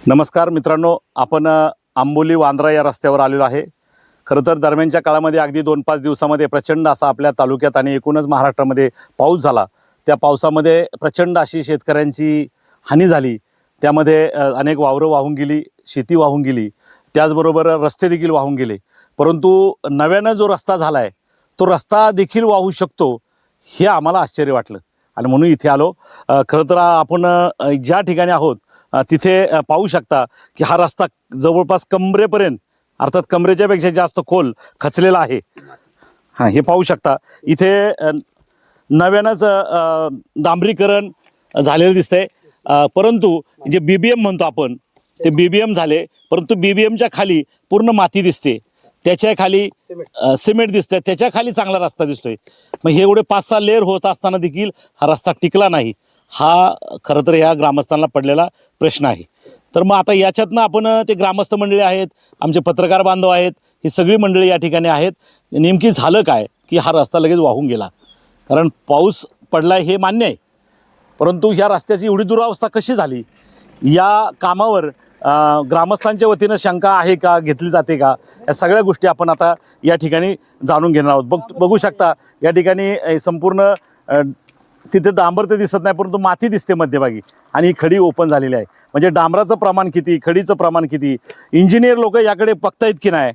नमस्कार मित्रांनो, आपण आंबोली वांद्रा या रस्त्यावर आलेलो आहे. खरं तर दरम्यानच्या काळामध्ये अगदी 2-5 दिवसामध्ये प्रचंड असा आपल्या तालुक्यात आणि एकूणच महाराष्ट्रामध्ये पाऊस झाला. त्या पावसामध्ये प्रचंड अशी शेतकऱ्यांची हानी झाली. त्यामध्ये अनेक वावरं वाहून गेली, शेती वाहून गेली, त्याचबरोबर रस्ते देखील वाहून गेले. परंतु नव्यानं जो रस्ता झाला आहे तो रस्ता देखील वाहू शकतो हे आम्हाला आश्चर्य वाटलं आणि म्हणून इथे आलो. खरं तर आपण ज्या ठिकाणी आहोत तिथे पाहू शकता की हा रस्ता जवळपास कमरेपर्यंत, अर्थात कमरेच्या पेक्षा जास्त खोल खचलेला आहे. हां, हे पाहू शकता. इथे नव्यानंच डांबरीकरण झालेलं दिसतंय. परंतु जे BBM म्हणतो आपण ते BBM झाले, परंतु BBMच्या खाली पूर्ण माती दिसते, त्याच्या खाली सिमेंट दिसतंय, त्याच्या खाली चांगला रस्ता दिसतोय. मग हे एवढे 5-6 लेअर होत असताना देखील हा रस्ता टिकला नाही. हा खरं तर ह्या ग्रामस्थांना पडलेला प्रश्न आहे. तर मग आता याच्यातनं आपण ते ग्रामस्थ मंडळी आहेत, आमचे पत्रकार बांधव आहेत, ही सगळी मंडळी या ठिकाणी आहेत. नेमकी झालं काय की हा रस्ता लगेच वाहून गेला? कारण पाऊस पडला हे मान्य आहे, परंतु ह्या रस्त्याची एवढी दुरावस्था कशी झाली? या कामावर ग्रामस्थांच्या वतीनं शंका आहे का, घेतली जाते का? या सगळ्या गोष्टी आपण आता या ठिकाणी जाणून घेणार आहोत. बघू शकता या ठिकाणी संपूर्ण तिथे डांबर तर दिसत नाही, परंतु माती दिसते मध्यभागी आणि ही खडी ओपन झालेली आहे. म्हणजे डांबराचं प्रमाण किती, खडीचं प्रमाण किती, इंजिनियर लोक याकडे बघतायत की नाही,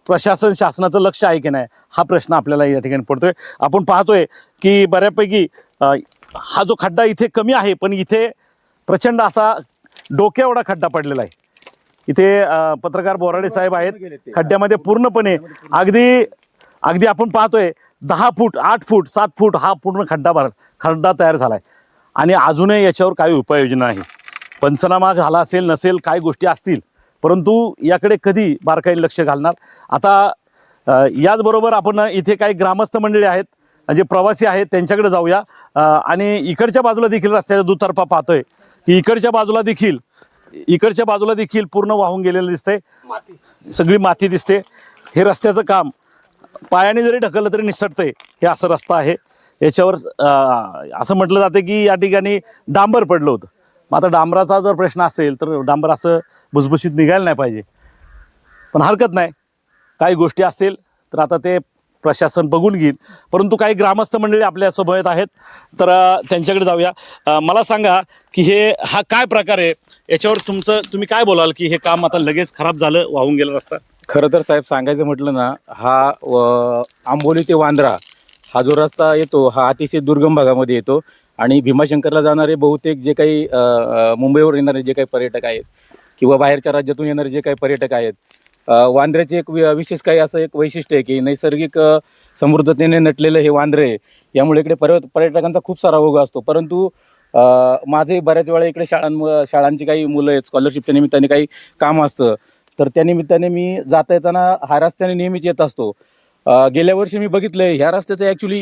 प्रशासन शासनाचं लक्ष आहे की नाही, हा प्रश्न आपल्याला या ठिकाणी पडतोय. आपण पाहतोय की बऱ्यापैकी हा जो खड्डा इथे कमी आहे, पण इथे प्रचंड असा डोक्या एवढा खड्डा पडलेला आहे. इथे पत्रकार बोराडे साहेब आहेत, खड्ड्यामध्ये पूर्णपणे अगदी आपण पाहतोय 10 फूट, 8 फूट, 7 फूट हा पूर्ण खड्डा तयार झाला आहे आणि अजूनही याच्यावर काही उपाययोजना नाही. पंचनामा झाला असेल नसेल, काही गोष्टी असतील, परंतु याकडे कधी बारकाईने लक्ष घालणार? आता याचबरोबर आपण इथे काही ग्रामस्थ मंडळी आहेत, जे प्रवासी आहेत, त्यांच्याकडे जाऊया. आणि इकडच्या बाजूला देखील रस्त्याचा दुतर्फा पाहतोय की इकडच्या बाजूला देखील पूर्ण वाहून गेलेलं दिसतंय, सगळी माती दिसते. हे रस्त्याचं काम पायाने जरी ढकललं तरी निसटतंय. हे असं रस्ता आहे. याच्यावर असं म्हटलं जातं की या ठिकाणी डांबर पडलं होतं. मग आता डांबराचा जर प्रश्न असेल तर डांबर असं भुसभुशीत निघायला नाही पाहिजे, पण हरकत नाही. काही गोष्टी असतील तर आता ते प्रशासन बघून घेईल. परंतु काही ग्रामस्थ मंडळी आपल्या सोबत आहेत, तर त्यांच्याकडे जाऊया. मला सांगा की हा काय प्रकार आहे, याच्यावर तुम्ही काय बोलाल की हे काम आता लगेच खराब झालं, वाहून गेला रस्ता? खरं तर साहेब सांगायचं म्हटलं ना, हा आंबोली ते वांद्रा हा जो रस्ता येतो हा अतिशय दुर्गम भागामध्ये येतो आणि भीमाशंकरला जाणारे बहुतेक जे काही मुंबईवर येणारे जे काही पर्यटक आहेत किंवा बाहेरच्या राज्यातून येणारे जे काही पर्यटक आहेत, वांद्र्याचे एक विशेष काही असं एक वैशिष्ट्य आहे की नैसर्गिक समृद्धतेने नटलेलं हे वांद्रे आहे. यामुळे इकडे पर्यटकांचा खूप सारा ओघ असतो. परंतु माझे बऱ्याच वेळा इकडे शाळांची काही मुलं आहेत, स्कॉलरशिपच्या निमित्ताने काही काम असतं, तर त्या निमित्ताने मी जाता येताना हा रस्त्याने नेहमीच येत असतो. गेल्या वर्षी मी बघितलंय ह्या रस्त्याचं ॲक्च्युली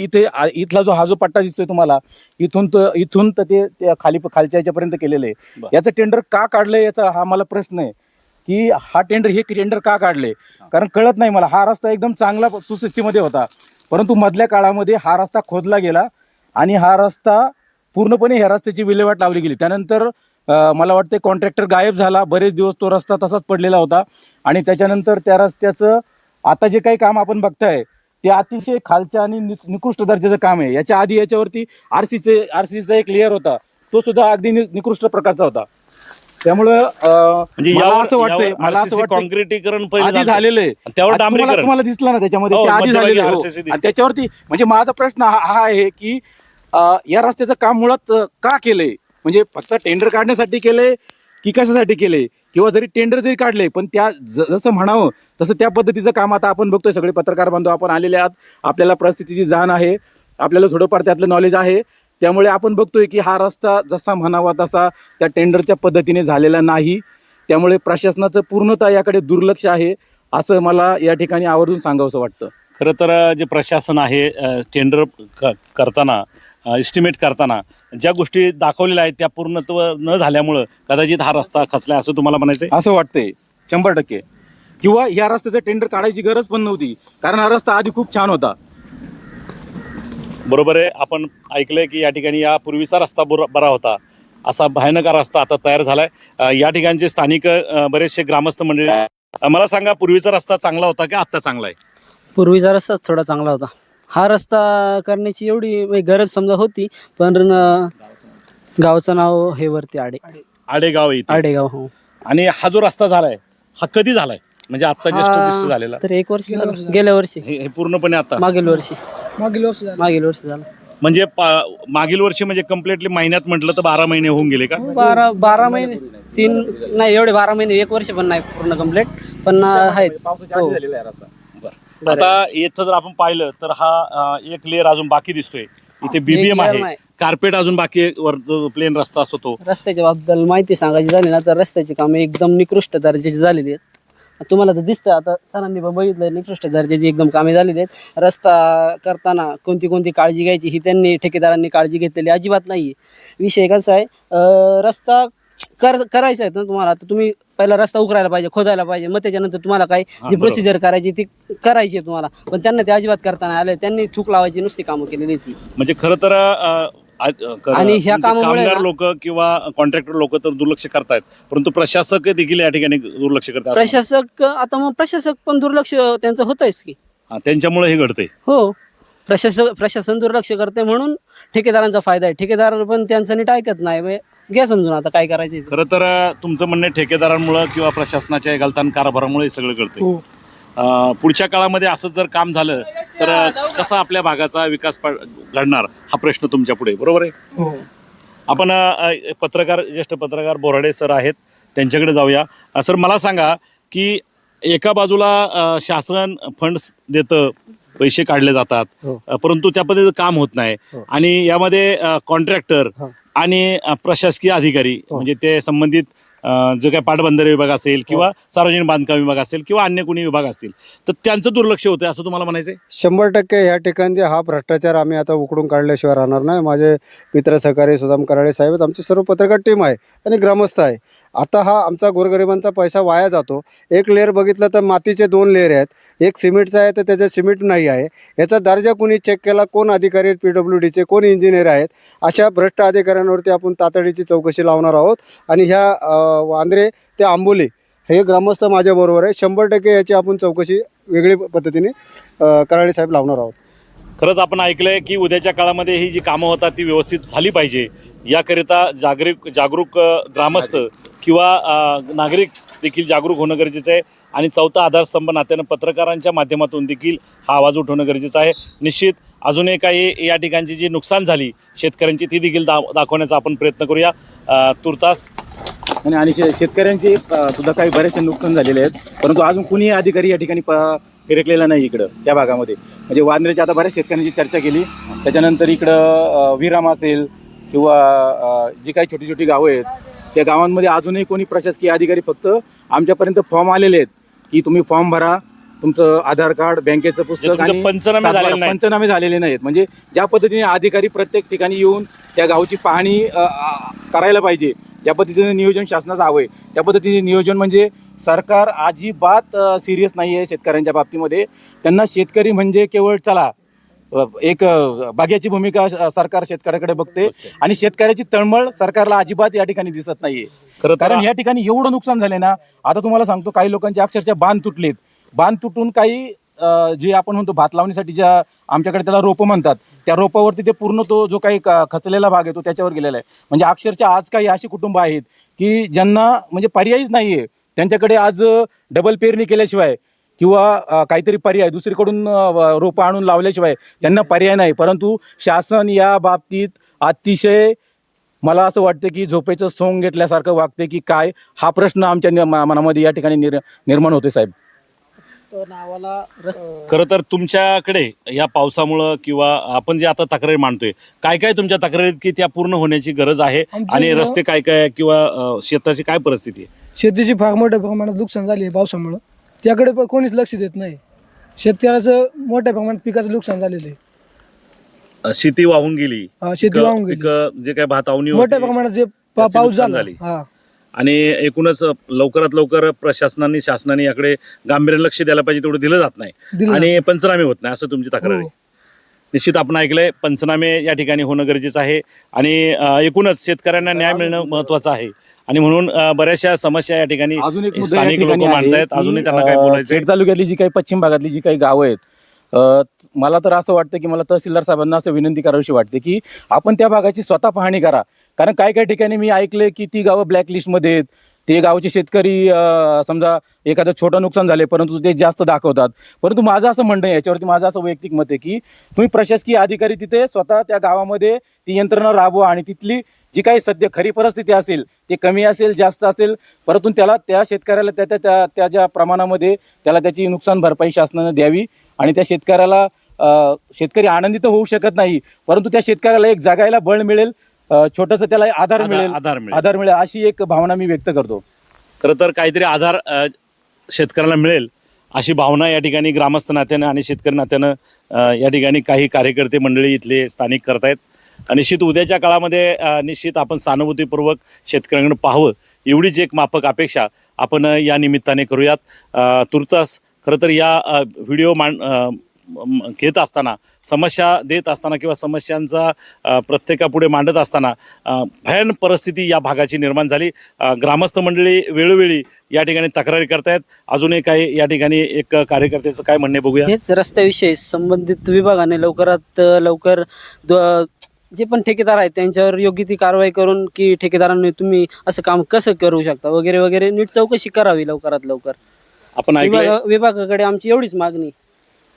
इथला हा जो पट्टा दिसतोय तुम्हाला, इथून तर ते खालच्या याच्यापर्यंत केलेलं आहे. याचं टेंडर का काढलंय याचा हा मला प्रश्न आहे की हा टेंडर का काढले, कारण कळत नाही मला. हा रस्ता एकदम चांगला सुस्थितीमध्ये होता, परंतु मधल्या काळामध्ये हा रस्ता खोदला गेला आणि हा रस्ता पूर्णपणे ह्या रस्त्याची विल्हेवाट लावली गेली. त्यानंतर मला वाटते कॉन्ट्रॅक्टर गायब झाला. बरेच दिवस तो रस्ता तसाच पडलेला होता आणि त्याच्यानंतर त्या रस्त्याचं आता जे काही काम आपण बघताय ते अतिशय खालच्या आणि निकृष्ट दर्जाचं काम आहे. याच्या आधी याच्यावरती आरसीचा एक लेअर होता, तो सुद्धा अगदी निकृष्ट प्रकारचा होता. त्यामुळं म्हणजे मला असं वाटतं कॉन्क्रीटीकरण आधी झालेलं आहे. तुम्हाला दिसलं ना त्याच्यामध्ये, ते आधी झालेलं आहे. त्याच्यावरती म्हणजे माझा प्रश्न हा आहे की या रस्त्याचं काम मुळात का केलंय, म्हणजे फक्त टेंडर काढण्यासाठी केलंय की कशासाठी केले, किंवा जरी टेंडर जरी काढले पण त्या जसं म्हणावं तसं त्या पद्धतीचं काम आता आपण बघतोय. सगळे पत्रकार बांधव आपण आलेले आहात, आपल्याला परिस्थितीची जाण आहे, आपल्याला थोडंफार त्यातलं नॉलेज आहे. त्यामुळे आपण बघतोय की हा रस्ता जसा म्हणावा तसा त्या टेंडरच्या पद्धतीने झालेला नाही. त्यामुळे प्रशासनाचं पूर्णतः याकडे दुर्लक्ष आहे असं मला या ठिकाणी आवर्जून सांगावंसं वाटतं. खरं तर जे प्रशासन आहे टेंडर करताना, एस्टिमेट करताना ज्या गोष्टी दाखवलेल्या आहेत त्या पूर्णत्व न झाल्यामुळं कदाचित हा रस्ता खचला असं तुम्हाला म्हणायचं आहे? असं वाटतंय 100%. किंवा या रस्त्याचं टेंडर काढायची गरज पण नव्हती, कारण हा रस्ता आधी खूप छान होता. बरोबर आहे. आपण ऐकलंय की या ठिकाणी यापूर्वीचा रस्ता बरा होता, असा भयानक रस्ता आता तयार झालाय. या ठिकाणचे स्थानिक बरेचसे ग्रामस्थ मंडळी आहेत. मला सांगा, पूर्वीचा रस्ता चांगला होता की आता चांगला आहे? पूर्वीचा रस्ताच थोडा चांगला होता. हा रस्ता करण्याची एवढी म्हणजे गरज समजा होती, पण गावचं नाव हे वरती आडेगाव इथे. आडेगाव. हो. आणि हा जो रस्ता झालाय हा कधी झालाय, म्हणजे आता जस्ट झालेला? तर 1 वर्ष झालं. गेल्या वर्षी, हे पूर्णपणे आता मागील वर्षी झालं. म्हणजे मागील वर्षी म्हणजे कम्प्लिटली महिन्यात म्हटलं तर 12 महिने होऊन गेले का? 12 महिने, 3 नाही एवढे 12 महिने, 1 वर्ष पण नाही पूर्ण कम्प्लीट, पण आहेत. पावसाच्या आधी झालेला आहे रस्ता. आता इथं जर आपण पाहिलं तर हा एक लेअर अजून बाकी दिसतोय. इथे बीबीएम layer आहे, नाही. कार्पेट अजून बाकी आहे, वर प्लेन रस्ता असतो तो. रस्त्याच्या बद्दल माहिती सांगायची झाली ना, तर रस्त्याची कामे एकदम निकृष्ट दर्जाची झालेली आहेत. तुम्हाला तर दिसतं, आता सरांनी पण बघितलं, निकृष्ट दर्जाची एकदम कामे झालेली आहेत. रस्ता करताना कोणती काळजी घ्यायची ही त्यांनी ठेकेदारांनी काळजी घेतलेली अजिबात नाही. विषय कसा आहे, रस्ता करायचा आहे ना तुम्हाला, तर तुम्ही पहिला रस्ता उकरायला पाहिजे, खोदायला पाहिजे, मग त्याच्यानंतर तुम्हाला काय जी बरोबर. प्रोसिजर करायची ती करायची आहे तुम्हाला. पण त्यांना ते अजिबात करताना आलं, त्यांनी थूक लावायची नुसती कामं केलेली ती. म्हणजे खरं तर आणि ह्या कामामुळे कामगार ना- लोक किंवा कॉन्ट्रॅक्टर लोक तर दुर्लक्ष करतायत, परंतु प्रशासक देखील या ठिकाणी दुर्लक्ष करतात. प्रशासक, आता मग प्रशासक पण दुर्लक्ष त्यांचं होतंयच की. त्यांच्यामुळे हे घडतंय. हो, प्रशासन दुर्लक्ष करते म्हणून ठेकेदारांचा फायदा आहे. ठेकेदार पण त्यांचं नीट ऐकत नाही. घ्या समजून आता काय करायचं ते. खरं तर तुमचं म्हणणं आहे, ठेकेदारांमुळे किंवा प्रशासनाच्या गलतान कारभारामुळे हे सगळं घडतंय. पुढच्या काळामध्ये असं जर काम झालं तर कसा आपल्या भागाचा विकास घडणार हा प्रश्न तुमच्या पुढे, बरोबर आहे? आपण ज्येष्ठ पत्रकार बोराडे सर आहेत, त्यांच्याकडे जाऊया. सर, मला सांगा की एका बाजूला शासन फंड्स देतं, पैसे काढले जातात, परंतु त्या पद्धतीचं काम होत नाही. आणि यामध्ये कॉन्ट्रॅक्टर आणि प्रशासकीय अधिकारी म्हणजे ते संबंधित जो काही पाटबंधारे विभाग असेल किंवा सार्वजनिक बांधकाम विभाग असेल किंवा अन्य कोणी विभाग असतील, तर त्यांचं दुर्लक्ष होतंय असं तुम्हाला म्हणायचंय? 100% ह्या ठिकाणी हा भ्रष्टाचार आम्ही आता उकडून काढल्याशिवाय राहणार नाही. माझे मित्र सहकारी सुदाम कराळे साहेब आहेत, आमची सर्व पत्रकार टीम आहे आणि ग्रामस्थ आहे. आता हा आमचा गोरगरिबांचा पैसा वाया जातो. एक लेअर बघितलं तर मातीचे 2 लेअर आहेत, एक सिमेंटचा आहे तर त्याच्यात सिमेंट नाही आहे. याचा दर्जा कोणी चेक केला, कोण अधिकारी आहेत, PWDचे कोण इंजिनियर आहेत, अशा भ्रष्ट अधिकाऱ्यांवरती आपण तातडीची चौकशी लावणार आहोत. आणि ह्या वांद्रे ते आंबोली हे ग्रामस्थ माझ्याबरोबर आहे. 100% याची आपण चौकशी वेगळी पद्धतीने कराळे साहेब लावणार आहोत. खरंच आपण ऐकलंय की उद्याच्या काळामध्ये ही जी कामं होतात ती व्यवस्थित झाली पाहिजे, याकरिता जागरूक ग्रामस्थ किंवा नागरिक देखील जागरूक होणं गरजेचं आहे. आणि चौथा आधारस्तंभ नात्यानं पत्रकारांच्या माध्यमातून देखील हा आवाज उठवणं गरजेचं आहे. निश्चित अजूनही काही या ठिकाणची जी नुकसान झाली शेतकऱ्यांची ती देखील दाखवण्याचा आपण प्रयत्न करूया. तुर्तास आणि शेतकऱ्यांचे सुद्धा काही बरेचसे नुकसान झालेले आहेत, परंतु अजून कुणी अधिकारी या ठिकाणी फिरकलेला नाही इकडं त्या भागामध्ये. म्हणजे वांद्रेच्या आता बऱ्याच शेतकऱ्यांची चर्चा केली, त्याच्यानंतर इकडं विराम असेल किंवा जी काही छोटी छोटी गावं आहेत त्या गावांमध्ये अजूनही कोणी प्रशासकीय अधिकारी, फक्त आमच्यापर्यंत फॉर्म आलेले आहेत की तुम्ही फॉर्म भरा, तुमचं आधार कार्ड, बँकेचं पुस्तक आणि पंचनामे झालेले नाहीत. म्हणजे ज्या पद्धतीने अधिकारी प्रत्येक ठिकाणी येऊन त्या गावची पाहणी करायला पाहिजे, ज्या पद्धतीने नियोजन शासनाचं हवं आहे त्या पद्धतीने नियोजन, म्हणजे सरकार अजिबात सिरियस नाही आहे शेतकऱ्यांच्या बाबतीमध्ये. त्यांना शेतकरी म्हणजे केवळ चला एक भाग्याची भूमिका सरकार शेतकऱ्याकडे बघते आणि शेतकऱ्याची तळमळ सरकारला अजिबात या ठिकाणी दिसत नाहीये. कारण या ठिकाणी एवढं नुकसान झालंय ना, आता तुम्हाला सांगतो, काही लोकांचे अक्षरशः बांध तुटलेत. बांध तुटून काही जे आपण म्हणतो भात लावणीसाठी ज्या आमच्याकडे त्याला रोपं म्हणतात, त्या रोपावरती ते पूर्ण तो जो काही खचलेला भाग आहे तो त्याच्यावर गेलेला आहे. म्हणजे अक्षरशः आज काही अशी कुटुंब आहेत की ज्यांना म्हणजे पर्यायच नाहीये, त्यांच्याकडे आज डबल पेरणी केल्याशिवाय किंवा काहीतरी पर्याय दुसरीकडून रोपं आणून लावल्याशिवाय त्यांना पर्याय नाही. परंतु शासन या बाबतीत अतिशय, मला असं वाटतं की झोपेचं सोंग घेतल्यासारखं वागते की काय, हा प्रश्न आमच्या मनामध्ये या ठिकाणी निर्माण होतोय साहेब. खरं तर तुमच्याकडे या पावसामुळं किंवा आपण जे आता तक्रारी मांडतोय, काय काय तुमच्या तक्रारीत की त्या पूर्ण होण्याची गरज आहे? आणि रस्ते काय काय किंवा शेताची काय परिस्थिती आहे? शेतीची फार मोठ्या प्रमाणात नुकसान झाली आहे पावसामुळं, त्याकडे पण कोणीच लक्ष देत नाही. शेतकऱ्याचं मोठ्या प्रमाणात पिकाचं नुकसान झालेलं आहे. शेती वाहून गेली, शेती वाहून गेली, जे काय भातावणी मोठ्या प्रमाणात जे पाऊस झाला. आणि एकूणच लवकरात लवकर प्रशासनाने शासनाने याकडे गांभीर्याने लक्ष द्यायला पाहिजे, तेवढं दिलं जात नाही आणि पंचनामे होत नाही, असं तुमची तक्रार आहे. निश्चित आपण ऐकलंय पंचनामे या ठिकाणी होणं गरजेचं आहे आणि एकूणच शेतकऱ्यांना न्याय मिळणं महत्त्वाचं आहे आणि म्हणून बऱ्याचशा समस्या या ठिकाणी अजून एक मुद्दा या स्थानिक लोक ठिकाणी आहे मांडतायत. की, अजूनही त्यांना काय बोलायचं खेड तालुक्यातली जी काही पश्चिम भागातली जी काही गावं आहेत, मला तर असं वाटतं की मला तहसीलदार साहेबांना असं विनंती करावीशी वाटते की आपण त्या भागाची स्वतः पाहणी करा. कारण काही ठिकाणी मी ऐकले की ती गावं ब्लॅकलिस्टमध्ये आहेत. ते गावचे शेतकरी समजा एखादं छोटं नुकसान झाले परंतु ते जास्त दाखवतात. परंतु माझं असं म्हणणं आहे, याच्यावरती माझं असं वैयक्तिक मत आहे की तुम्ही प्रशासकीय अधिकारी तिथे स्वतः त्या गावामध्ये ती यंत्रणा राबवा आणि तिथली जी काही सध्या खरी परिस्थिती असेल ते कमी असेल जास्त असेल, परंतु त्याला त्या शेतकऱ्याला त्या ज्या प्रमाणामध्ये त्याला त्याची नुकसान भरपाई शासनाने द्यावी आणि त्या शेतकऱ्याला शेतकरी आनंदी तर होऊ शकत नाही, परंतु त्या शेतकऱ्याला एक जगायला बळ मिळेल, छोटंसं त्याला आधार मिळेल अशी एक भावना मी व्यक्त करतो. खरं तर काहीतरी आधार शेतकऱ्याला मिळेल अशी भावना या ठिकाणी ग्रामस्थ नात्यानं आणि शेतकरी नात्यानं या ठिकाणी काही कार्यकर्ते मंडळी इथले स्थानिक करतायत. निश्चित उद्याच्या काळामध्ये निश्चित आपण सहानुभूतीपूर्वक शेतकऱ्यांकडे पाहावं एवढीच एक माफक अपेक्षा आपण या निमित्ताने करूयात. तुर्तास खरं तर या व्हिडिओ घेत असताना, समस्या देत असताना किंवा समस्यांचा प्रत्येकापुढे मांडत असताना भयान परिस्थिती या भागाची निर्माण झाली. ग्रामस्थ मंडळी वेळोवेळी या ठिकाणी तक्रारी करतायत. अजूनही काही या ठिकाणी एक कार्यकर्त्याचं काय म्हणणे बघूया. हेच रस्त्याविषयी संबंधित विभागाने लवकरात लवकर जे पण ठेकेदार आहेत त्यांच्यावर योग्य ती कारवाई करून की ठेकेदारांनी तुम्ही असं काम कसं करू शकता वगैरे वगैरे नीट चौकशी करावी लवकरात लवकर. आपण ऐकलंय विभागाकडे आमची एवढीच मागणी.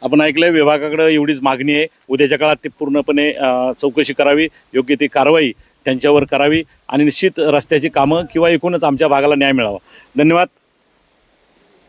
आपण ऐकलंय विभागाकडे एवढीच मागणी आहे. उद्याच्या काळात ते पूर्णपणे चौकशी करावी, योग्य ती कारवाई त्यांच्यावर करावी आणि निश्चित रस्त्याची कामं किंवा एकूणच आमच्या भागाला न्याय मिळावा. धन्यवाद.